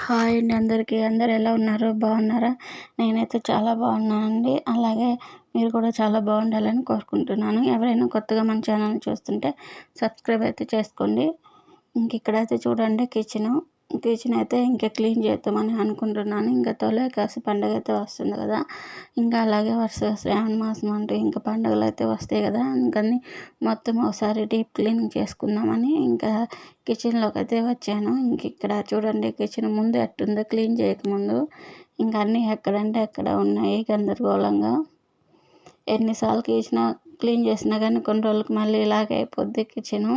Hi అండి అందరికీ. అందరూ ఎలా ఉన్నారు? బాగున్నారా? నేనైతే చాలా బాగున్నానండి. అలాగే మీరు కూడా చాలా బాగుండాలని కోరుకుంటున్నాను. ఎవరైనా కొత్తగా మన ఛానల్ని చూస్తుంటే సబ్స్క్రైబ్ అయితే చేసుకోండి. ఇక్కడైతే చూడండి కిచెన్ అయితే ఇంకా క్లీన్ చేద్దామని అనుకుంటున్నాను. ఇంకా తొలేకాసి పండుగ అయితే వస్తుంది కదా, ఇంకా అలాగే వరుసగా శ్రావణ మాసం అంటూ ఇంకా పండుగలు అయితే వస్తాయి కదా, అందుకని మొత్తం ఒకసారి డీప్ క్లీనింగ్ చేసుకుందామని ఇంకా కిచెన్లోకి అయితే వచ్చాను. ఇక్కడ చూడండి కిచెన్ ముందు ఎట్టుందో క్లీన్ చేయకముందు ఇంకా అన్నీ ఎక్కడంటే అక్కడ ఉన్నాయి గందరగోళంగా. ఎన్నిసార్లు క్లీన్ చేసినా కానీ కొన్ని రోజులకి మళ్ళీ ఇలాగే అయిపోద్ది కిచెను.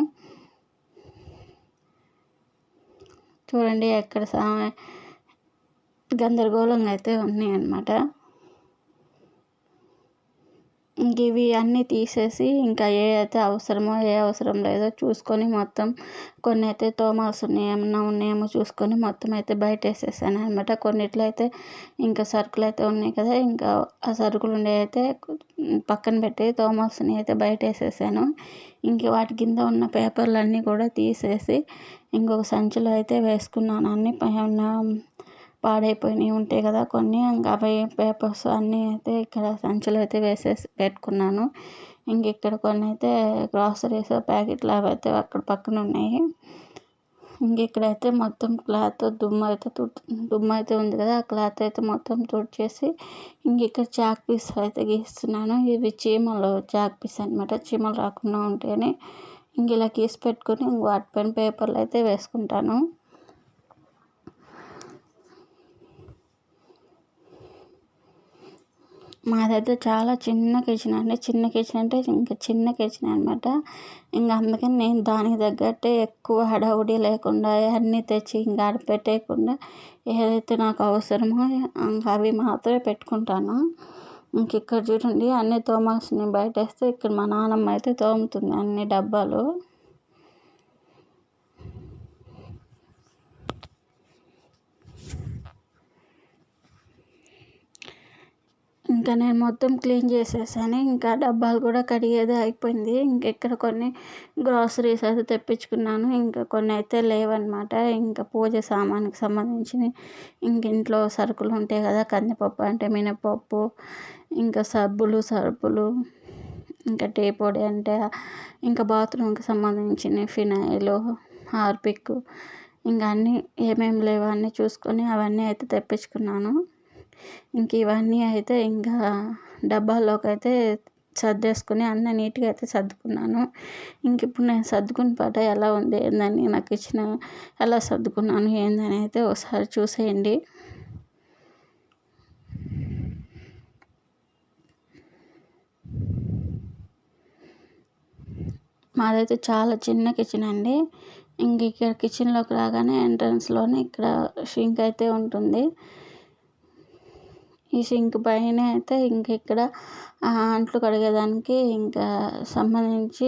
చూడండి ఎక్కడ గందరగోళంగా అయితే ఉన్నాయి అన్నమాట. ఇవి అన్నీ తీసేసి ఇంకా ఏ అయితే అవసరమో ఏ అవసరం లేదో చూసుకొని మొత్తం కొన్ని అయితే తోమాల్సిన ఏమన్నా ఉన్నాయేమో చూసుకొని మొత్తం అయితే బయట వేసేసాను అనమాట. కొన్నిట్లో అయితే ఇంకా సరుకులు అయితే ఉన్నాయి కదా, ఇంకా ఆ సరుకులు ఉండే అయితే పక్కన పెట్టి తోమాల్సినవి అయితే బయట వేసేసాను. ఇంక వాటి కింద ఉన్న పేపర్లు అన్నీ కూడా తీసేసి ఇంకొక సంచిలో అయితే వేసుకున్నాను. అన్నీ పాడైపోయినవి ఉంటాయి కదా కొన్ని, ఇంకా అవి పేపర్స్ అన్నీ అయితే ఇక్కడ సంచిలో అయితే వేసేసి పెట్టుకున్నాను. ఇక్కడ కొన్ని అయితే గ్రాసరీస్ ప్యాకెట్లు అవి అయితే అక్కడ పక్కన ఉన్నాయి. ఇక్కడైతే మొత్తం క్లాత్ దుమ్ము అయితే ఉంది కదా, ఆ క్లాత్ అయితే మొత్తం తుడిచేసి ఇక్కడ చాక్ పీస్ అయితే గీస్తున్నాను. ఇవి చీమలు చాక్ పీస్ అనమాట, చీమలు రాకుండా ఉంటాయని ఇలా గీసి పెట్టుకొని వాటిపైన పేపర్లు అయితే వేసుకుంటాను. మాదైతే చాలా చిన్న కిచెన్ అండి. చిన్న కిచెన్ అంటే ఇంకా చిన్న కిచెన్ అనమాట. అందుకని నేను దానికి తగ్గట్టే ఎక్కువ హడావుడి లేకుండా అన్నీ తెచ్చి ఇంకా ఆడ పెట్టేయకుండా ఏదైతే నాకు అవసరమో అవి మాత్రమే పెట్టుకుంటాను. ఇక్కడ చూడండి అన్నీ తోమాల్సినవి బయట వేస్తే ఇక్కడ మా నాన్నమ్మ అయితే తోముతుంది అన్ని డబ్బాలు. నేను మొత్తం క్లీన్ చేసేసాను. డబ్బాలు కూడా కడిగేది అయిపోయింది. ఇక్కడ కొన్ని గ్రాసరీస్ అయితే తెప్పించుకున్నాను. కొన్ని అయితే లేవన్నమాట. పూజ సామాన్కి సంబంధించినవి ఇంట్లో సరుకులు ఉంటాయి కదా, కందిపప్పు అంటే మినపప్పు, సబ్బులు సరుపులు, టీ పొడి అంటే బాత్రూమ్కి సంబంధించిన ఫినాయిల్, హార్పిక్, అన్నీ ఏమేమి లేవో అన్నీ చూసుకొని అవన్నీ అయితే తెప్పించుకున్నాను. ఇవన్నీ అయితే డబ్బాల్లోకి అయితే సర్దేసుకుని అన్నీ నీట్గా అయితే సర్దుకున్నాను. ఇప్పుడు నేను సర్దుకున్న పాట ఎలా ఉంది ఏందని, నాకు ఇచ్చిన ఎలా సర్దుకున్నాను ఏందని అయితే ఒకసారి చూసేయండి. మాదైతే చాలా చిన్న కిచెన్ అండి. ఇక్కడ కిచెన్లోకి రాగానే ఎంట్రన్స్లోనే ఇక్కడ షింక్ అయితే ఉంటుంది. ఈ షింక్ పైన అయితే ఇక్కడ అంట్లు కడిగేదానికి సంబంధించి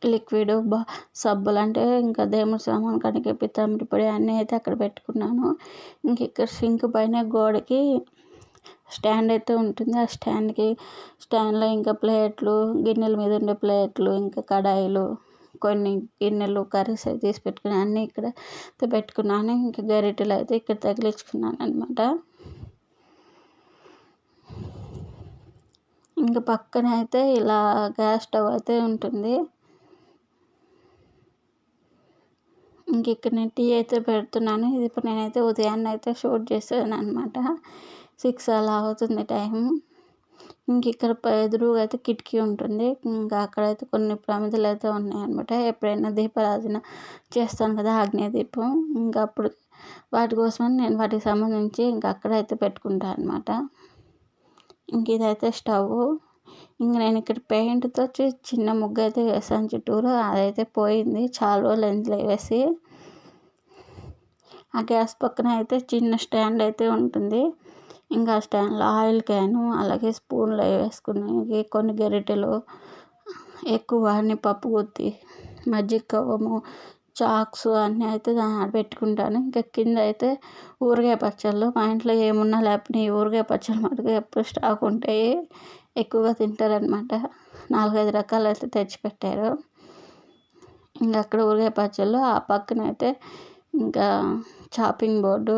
లిక్విడ్ సబ్బులు అంటే దేవుడి సామాన్ కడిగే పితాంబరి పొడి అన్నీ అయితే అక్కడ పెట్టుకున్నాను. ఇక్కడ షింక్ పైన గోడకి స్టాండ్ అయితే ఉంటుంది. ఆ స్టాండ్లో ప్లేట్లు, గిన్నెల మీద ఉండే ప్లేట్లు, కడాయిలు, కొన్ని గిన్నెలు కర్రీస్ అయితే తీసి పెట్టుకుని అన్నీ ఇక్కడ పెట్టుకున్నాను. గరిటెలు అయితే ఇక్కడ తగిలించుకున్నాను అనమాట. పక్కన అయితే ఇలా గ్యాస్ స్టవ్ అయితే ఉంటుంది. ఇక్కడ నేను టీ అయితే పెడుతున్నాను. ఇది ఇప్పుడు నేనైతే ఉదయాన్నే అయితే షూట్ చేసాను అనమాట. 6 అలా అవుతుంది టైం. ఇక్కడ ఎదురుగా అయితే కిటికీ ఉంటుంది. అక్కడైతే కొన్ని ప్రమిదలు అయితే ఉన్నాయన్నమాట. ఎప్పుడైనా దీపారాధన చేస్తాను కదా, ఆగ్నేయ దీపం, అప్పుడు వాటి కోసమని నేను వాటికి సంబంధించి అక్కడైతే పెట్టుకుంటాను అనమాట. ఇదైతే స్టవ్. నేను ఇక్కడ పెయింట్తో చిన్న ముగ్గు అయితే వేసాను చుట్టూరు, అదైతే పోయింది చాలా రోజులు ఎందులో వేసి. ఆ గ్యాస్ పక్కన అయితే చిన్న స్టాండ్ అయితే ఉంటుంది. ఆ స్టాండ్లో ఆయిల్ క్యాను, అలాగే స్పూన్లు వేసుకుని కొన్ని గరిటెలు, ఎక్కువ అన్ని పప్పు గుత్తి, మజ్జిగ కవ్వము, చాక్స్ అన్నీ అయితే పెట్టుకుంటాను. కింద అయితే ఊరగాయ పచ్చళ్ళు, మా ఇంట్లో ఏమున్నా లేకపోతే ఈ ఊరగాయ పచ్చళ్ళు మటుకు ఎప్పుడు స్టాక్ ఉంటాయి, ఎక్కువగా తింటారనమాట. 4-5 రకాలు అయితే తెచ్చిపెట్టారు. అక్కడ ఊరగాయ పచ్చళ్ళు, ఆ పక్కన అయితే చాపింగ్ బోర్డు,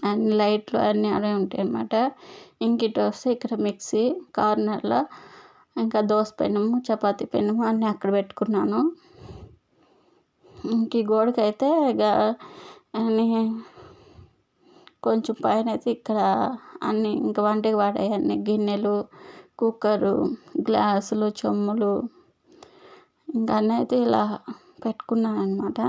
అన్ని లైట్లు అన్నీ ఆడే ఉంటాయి అన్నమాట. ఇంక ఇటు వస్తే ఇక్కడ మిక్సీ కార్నర్లో, ఇంకా దోస పెనము, చపాతీ పెనము అన్నీ అక్కడ పెట్టుకున్నాను. ఇంక ఈ గోడకైతే అన్నీ కొంచెం పైన అయితే ఇక్కడ అన్నీ ఇంకా వంటకి వాడే అన్ని గిన్నెలు, కుక్కరు, గ్లాసులు, చెమ్ములు ఇంకా అన్నీ అయితే ఇలా పెట్టుకున్నాను అన్నమాట.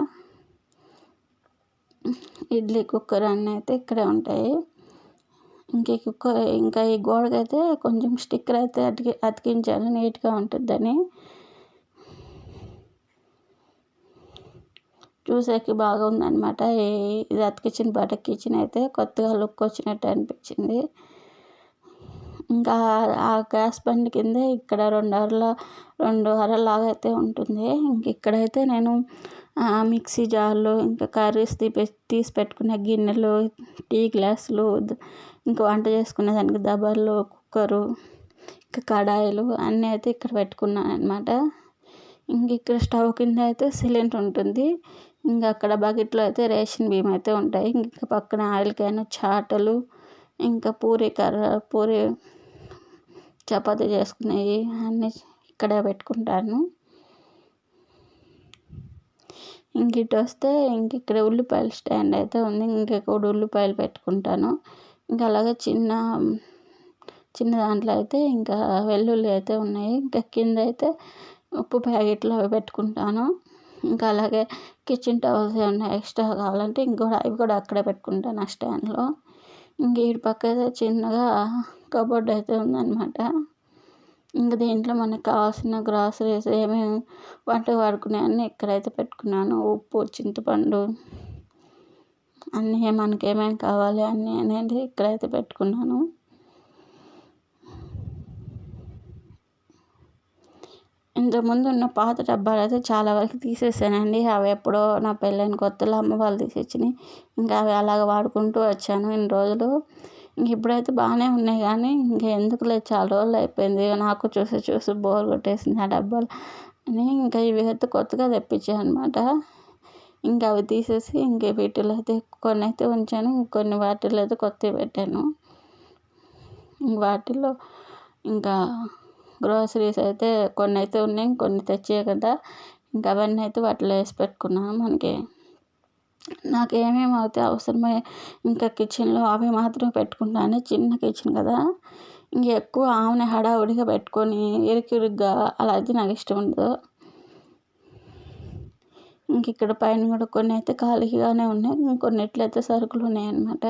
ఇడ్లీ కుక్కర్ అన్నీ అయితే ఇక్కడే ఉంటాయి. ఇంకా ఈ గోడకైతే కొంచెం స్టిక్కర్ అయితే అతికించాను నీట్గా ఉంటుందని. చూసేకి బాగా ఉందన్నమాట. ఇది అతికించిన బయట కిచెన్ అయితే కొత్తగా లుక్ వచ్చినట్టు అనిపించింది. ఇంకా ఆ గ్యాస్ బండ్ కిందే ఇక్కడ 2 అరలాగా అయితే ఉంటుంది. ఇంక ఇక్కడైతే నేను మిక్సీ జార్లు, ఇంకా కర్రీస్ తీసి పెట్టుకునే గిన్నెలు, టీ గ్లాసులు, ఇంకా వంట చేసుకునే దానికి దబర్లు, కుక్కరు, ఇంకా కడాయిలు అన్నీ అయితే ఇక్కడ పెట్టుకున్నాను అన్నమాట. ఇంక ఇక్కడ స్టవ్ కింద అయితే సిలిండర్ ఉంటుంది. ఇంకా అక్కడ బకెట్లో అయితే రేషన్ బియ్యం అయితే ఉంటాయి. ఇంకా పక్కన ఆయిల్ క్యాన్, చాటలు, ఇంకా పూరి చపాతీ చేసుకునేవి అన్నీ ఇక్కడే పెట్టుకుంటాను. ఇంక ఇటు వస్తే ఇంక ఇక్కడ ఉల్లిపాయల స్టాండ్ అయితే ఉంది. ఇంకెక్కడ ఉల్లిపాయలు పెట్టుకుంటాను. ఇంకా అలాగే చిన్న దాంట్లో అయితే ఇంకా వెల్లుల్లి అయితే ఉన్నాయి. ఇంకా కింద అయితే ఉప్పు ప్యాకెట్లు అవి పెట్టుకుంటాను. ఇంకా అలాగే కిచెన్ టవల్స్ ఏమన్నా ఎక్స్ట్రా కావాలంటే అవి కూడా అక్కడే పెట్టుకుంటాను ఆ స్టాండ్లో. ఇంక ఇటు పక్క అయితే చిన్నగా కబోర్డ్ అయితే ఉందన్నమాట. ఇంక దీంట్లో మనకు కావాల్సిన గ్రాసరీస్ ఏమేమి వంటకు వాడుకునే అన్నీ ఇక్కడైతే పెట్టుకున్నాను. ఉప్పు, చింతపండు అన్నీ మనకి ఏమేమి కావాలి అన్నీ అనేది ఇక్కడైతే పెట్టుకున్నాను. ఇంతకుముందు ఉన్న పాత డబ్బాలు అయితే చాలా వరకు తీసేసానండి. అవి ఎప్పుడో నా పెళ్ళైన కొత్తలో అమ్మ వాళ్ళు తీసిచ్చినాయి. ఇంకా అవి అలాగ వాడుకుంటూ వచ్చాను ఇన్ని రోజులు. ఇంక ఇప్పుడైతే బాగానే ఉన్నాయి కానీ ఇంకా ఎందుకులే చాలా రోజులు అయిపోయింది, నాకు చూసి బోర్ కొట్టేసింది ఆ డబ్బాలు అని ఇంకా ఇవి అయితే కొత్తగా తెప్పించాను అనమాట. ఇంకా అవి తీసేసి ఇంక వీటిలో అయితే కొన్ని అయితే ఉంచాను. ఇంకొన్ని వాటిల్లో అయితే కొత్తవి పెట్టాను. వాటిల్లో ఇంకా గ్రోసరీస్ అయితే కొన్ని అయితే ఉన్నాయి, కొన్ని తెచ్చే కదా. ఇంకా అవన్నీ అయితే వాటిలో వేసి పెట్టుకున్నాను. నాకు ఏమేమి అయితే అవసరమో ఇంకా కిచెన్లో అవి మాత్రమే పెట్టుకుంటాను. చిన్న కిచెన్ కదా, ఇంక ఎక్కువ ఆమెను హడావుడిగా పెట్టుకొని ఇరుగ్గా అలా అయితే నాకు ఇష్టం ఉండదు. ఇంక ఇక్కడ పైన కూడా కొన్ని అయితే ఖాళీగానే ఉన్నాయి, ఇంకొన్నిట్లయితే సరుకులు ఉన్నాయన్నమాట.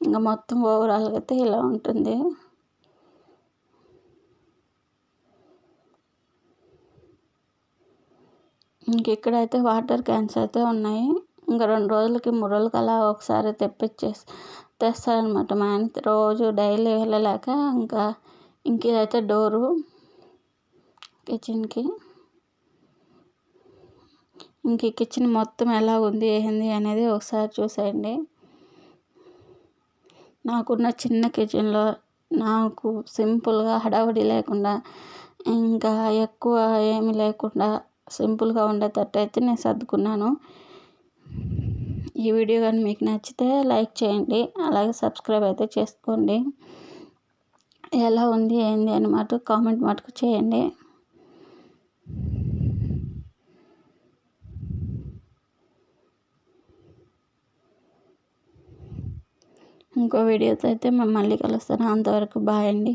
ఇంకా మొత్తం ఓవరాల్గా అయితే ఇలా ఉంటుంది. ఇంక ఇక్కడైతే వాటర్ క్యాన్స్ అయితే ఉన్నాయి. ఇంకా 2 రోజులకి 3 రోజులకి అలా ఒకసారి తెస్తారనమాట మా ఆయన. రోజు డైలీ వెళ్ళలేక ఇంక ఇదైతే డోరు కిచెన్కి. ఇంక ఈ కిచెన్ మొత్తం ఎలా ఉంది ఏంది అనేది ఒకసారి చూసేయండి. నాకున్న చిన్న కిచెన్లో నాకు సింపుల్గా హడావుడి లేకుండా ఇంకా ఎక్కువ ఏమీ లేకుండా సింపుల్గా ఉండేటట్టు అయితే నేను సర్దుకున్నాను. ఈ వీడియో కానీ మీకు నచ్చితే లైక్ చేయండి, అలాగే సబ్స్క్రైబ్ అయితే చేసుకోండి. ఎలా ఉంది ఏంది అని కామెంట్ మటుకు చేయండి. ఇంకో వీడియోతో అయితే మేము మళ్ళీ కలుస్తాను. అంతవరకు బాయ్ అండి.